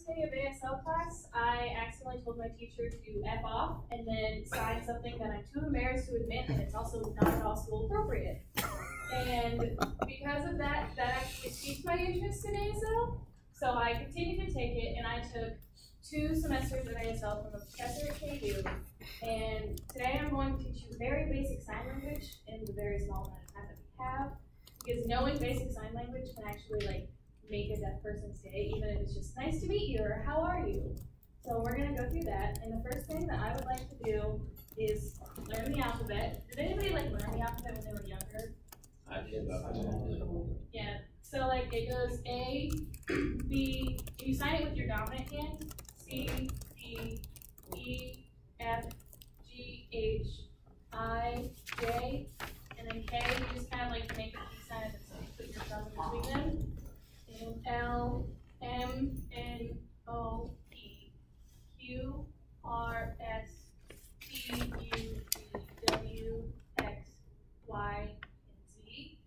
first day of ASL class, I accidentally told my teacher to F off and then sign something that I'm too embarrassed to admit, and it's also not at all school appropriate. And because of that, that actually piqued my interest in ASL. So I continued to take it, and I took 2 semesters of ASL from a professor at KU. And today I'm going to teach you very basic sign language in the very small amount of time that we have. Because knowing basic sign language can actually make a deaf person's day, even if it's just nice to meet you or how are you. So we're going to go through that. And the first thing that I would like to do is learn the alphabet. Did anybody learn the alphabet when they were younger? I did. Yeah. So it goes A, B. You sign it with your dominant hand. C, D, E, F, G, H, I, J, and then K. You just kind of make a key sign and so you put your thumb in between them. And L, M, N, O, P, Q, R, S, T, U, V, W, X, Y, and Z.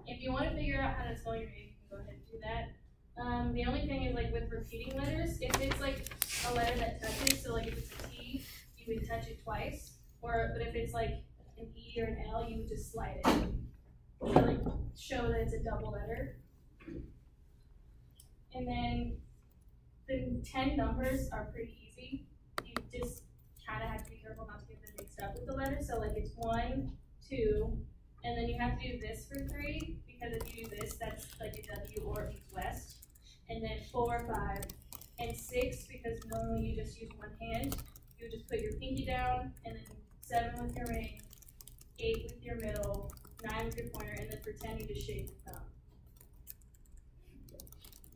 If you want to figure out how to spell your name, you can go ahead and do that. The only thing is with repeating letters, if it's a letter that touches, so if it's a T, you would touch it twice. But if it's an E or an L, you would just slide it. To show that it's a double letter. And then the 10 numbers are pretty easy. You just kind of have to be careful not to get them mixed up with the letters. So it's 1, 2, and then you have to do this for 3, because if you do this, that's a W or east-west. And then 4, 5, and 6, because normally you just use one hand. You just put your pinky down, and then 7 with your ring, 8 with your middle, 9 with your pointer, and then for 10 you just shake your thumb.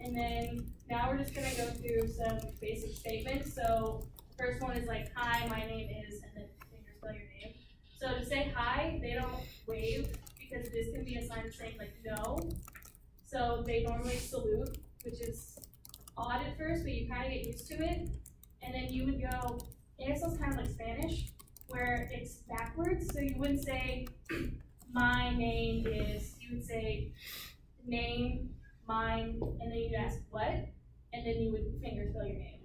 And then now we're just going to go through some basic statements. So the first one is hi, my name is, and then finger spell your name. So to say hi, they don't wave because this can be a sign of saying no. So they normally salute, which is odd at first, but you kind of get used to it. And then you would go, ASL is kind of like Spanish, where it's backwards. So you wouldn't say my name is, you would say name, mine, and then you'd ask what, and then you would finger spell your name.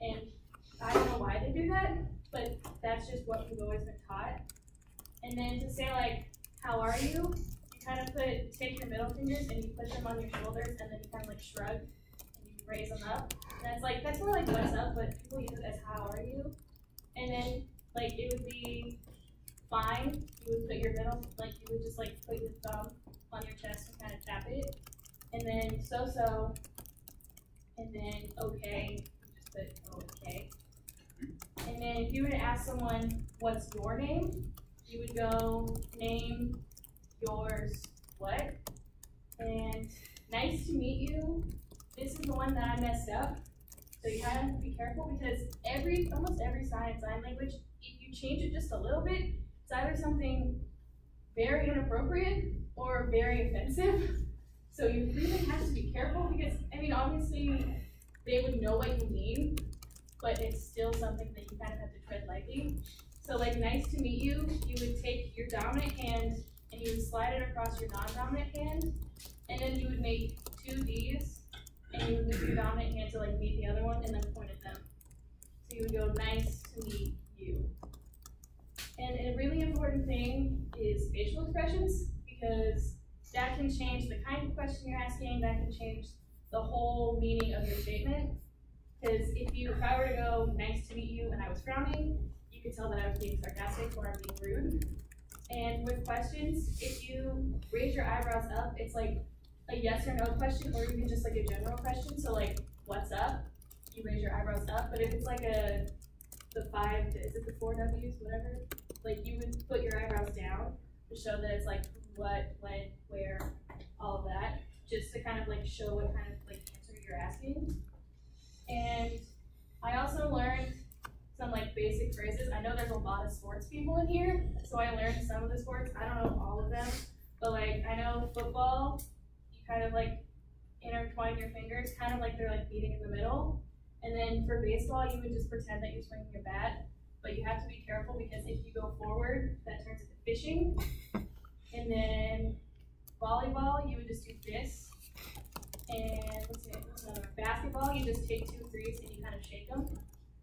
And I don't know why they do that, but that's just what we've always been taught. And then to say how are you, you kind of take your middle fingers and you put them on your shoulders, and then you kind of shrug and you raise them up. And that's more what's up, but people use it as how are you. And then it would be fine. You would put your middle, you would just put your thumb on your chest and kind of tap it. And then so, and then okay, you just put okay. And then if you were to ask someone, what's your name? You would go, name, yours, what? And nice to meet you. This is the one that I messed up. So you kind of have to be careful because almost every sign language, if you change it just a little bit, it's either something very inappropriate or very offensive. So you really have to be careful because, obviously they would know what you mean, but it's still something that you kind of have to tread lightly. So nice to meet you, you would take your dominant hand and you would slide it across your non-dominant hand, and then you would make 2 Ds, and you would use your dominant hand to meet the other one and then point at them. So you would go, nice to meet you. And a really important thing is facial expressions, because that can change the kind of question you're asking, that can change the whole meaning of your statement. Because if I were to go, nice to meet you, and I was frowning, you could tell that I was being sarcastic or I'm being rude. And with questions, if you raise your eyebrows up, it's a yes or no question, or even just a general question. So what's up? You raise your eyebrows up. But if it's the 5, is it the 4 W's, whatever? You would put your eyebrows down to show that it's what, when, where, all of that, just to kind of show what kind of answer you're asking. And I also learned some basic phrases. I know there's a lot of sports people in here, so I learned some of the sports. I don't know all of them, but I know football, you kind of intertwine your fingers, kind of they're beating in the middle. And then for baseball, you would just pretend that you're swinging a bat, but you have to be careful because if you go forward, that turns into fishing. And then volleyball, you would just do this. And let's see, what's another? Basketball. basketball, you just take 2 threes and you kind of shake them.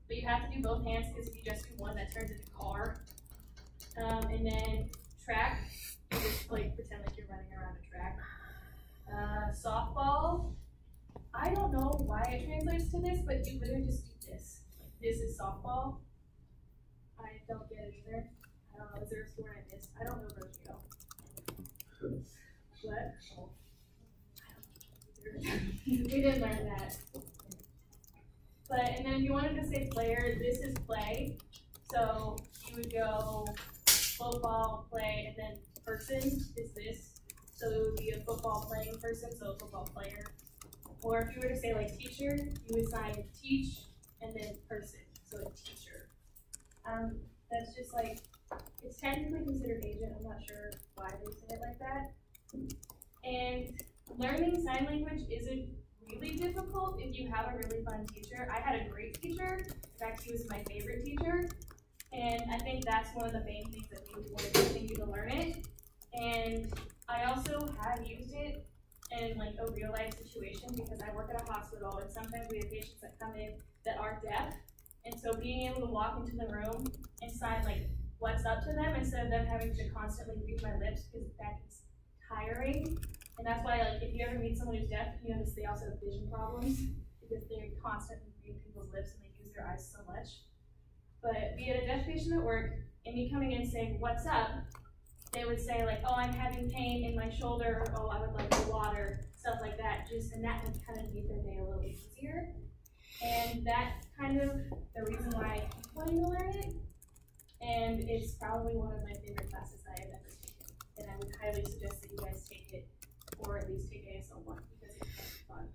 But you have to do both hands because if you just do one, that turns into a car. And then track, you just like pretend like you're running around a track. Softball, I don't know why it translates to this, but you literally just do this. Like, this is softball. I don't get it either. I don't know, is there a sport I missed? I don't know rodeo. What? Oh. We didn't learn that. But, and then if you wanted to say player, this is play. So you would go football, play, and then person is this. So it would be a football playing person, so a football player. Or if you were to say like teacher, you would sign teach and then person, so a teacher. That's just like, it's technically considered agent. I'm not sure why they say it like that. And learning sign language isn't really difficult if you have a really fun teacher. I had a great teacher. In fact, he was my favorite teacher. And I think that's one of the main things that made me want to continue to learn it. And I also have used it in like a real life situation because I work at a hospital and sometimes we have patients that come in that are deaf. And so being able to walk into the room and sign like what's up to them instead of them having to constantly read my lips because that is tiring. And that's why like if you ever meet someone who's deaf, you notice they also have vision problems because they constantly read people's lips and they use their eyes so much. But be it a deaf patient at work and me coming in saying what's up, they would say like, oh, I'm having pain in my shoulder, or oh, I would like the water, stuff like that. And that would kind of make their day a little bit easier. And that's kind of the reason why I keep wanting to learn it. And it's probably one of my favorite classes I have ever taken. And I would highly suggest that you guys take it, or at least take ASL 1 because it's kind of fun.